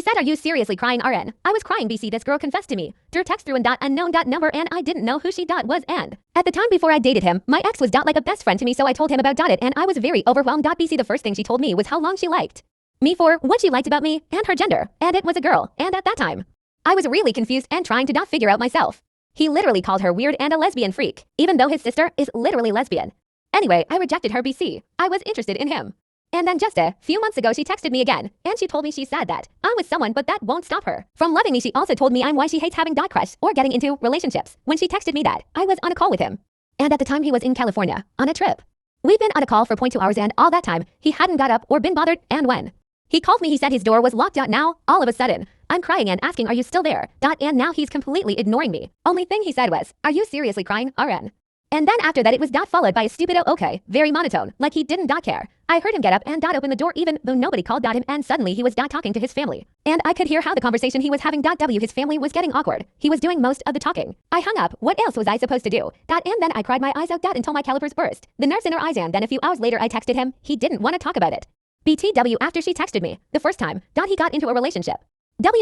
said, "Are you seriously crying, RN?" I was crying, BC. This girl confessed to me through text through an unknown number, and I didn't know who she was. And at the time before I dated him, my ex was like a best friend to me, so I told him about it, and I was very overwhelmed. BC. The first thing she told me was how long she liked me for, what she liked about me, and her gender, and it was a girl. And at that time, I was really confused and trying to not figure out myself. He literally called her weird and a lesbian freak, even though his sister is literally lesbian. Anyway, I rejected her, BC. I was interested in him. And then just a few months ago, she texted me again, and she told me she's sad that I'm with someone, but that won't stop her from loving me. She also told me I'm why she hates having crush or getting into relationships. When she texted me that, I was on a call with him. And at the time he was in California, on a trip. We've been on a call for 0.2 hours, and all that time, he hadn't got up or been bothered, and when he called me, he said his door was locked. Now, all of a sudden, I'm crying and asking, "Are you still there?" And now he's completely ignoring me. Only thing he said was, "Are you seriously crying, RN?" And then after that, it was followed by a stupid "oh, okay," very monotone, like he didn't care. I heard him get up and open the door even though nobody called him, and suddenly he was talking to his family. And I could hear how the conversation he was having his family was getting awkward. He was doing most of the talking. I hung up. What else was I supposed to do? And then I cried my eyes out until my calipers burst. The nerves in her eyes, and then a few hours later I texted him. He didn't want to talk about it. BTW after she texted me the first time, he got into a relationship.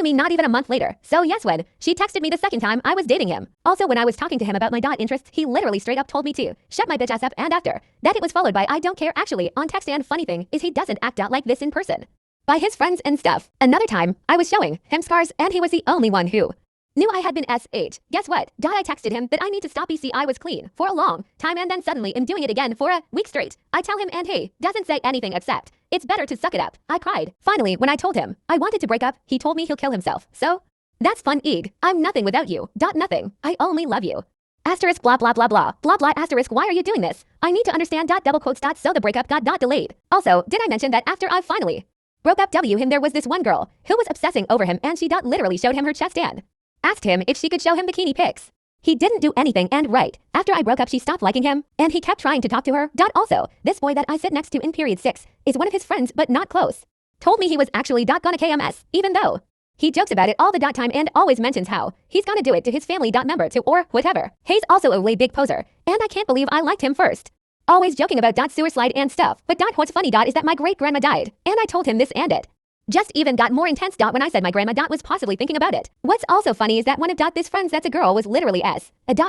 Me not even a month later. So yes, when she texted me the second time, I was dating him. Also, when I was talking to him about my interests, he literally straight up told me to shut my bitch ass up, and after that it was followed by "I don't care" actually on text, and funny thing is he doesn't act out like this in person by his friends and stuff. Another time, I was showing him scars, and he was the only one who knew I had been SH. Guess what? I texted him that I need to stop, BC. I was clean for a long time, and then suddenly am doing it again for a week straight. I tell him, and he doesn't say anything except it's better to suck it up. I cried. Finally, when I told him I wanted to break up, he told me he'll kill himself. So that's fun, Ig. I'm nothing without you. Nothing. I only love you. Asterisk blah blah blah blah blah blah asterisk. Why are you doing this? I need to understand. Double quotes. So the breakup got delayed. Also, did I mention that after I finally broke up him, there was this one girl who was obsessing over him, and she literally showed him her chest and asked him if she could show him bikini pics. He didn't do anything, and right after I broke up, she stopped liking him, and he kept trying to talk to her. Also, this boy that I sit next to in period 6 is one of his friends, but not close. Told me he was actually gonna KMS, even though he jokes about it all the time and always mentions how he's gonna do it to his family member too, or whatever. He's also a way big poser, and I can't believe I liked him first. Always joking about sewer slide and stuff, but what's funny is that my great grandma died, and I told him this, and it just even got more intense when I said my grandma was possibly thinking about it. What's also funny is that one of this friends that's a girl was literally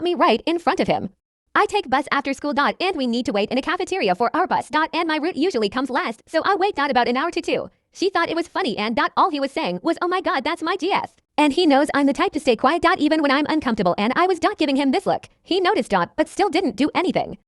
me right in front of him. I take bus after school and we need to wait in a cafeteria for our bus and my route usually comes last, so I wait about an hour to 2. She thought it was funny, and all he was saying was, "Oh my god, that's my GF." And he knows I'm the type to stay quiet even when I'm uncomfortable, and I was giving him this look. He noticed but still didn't do anything.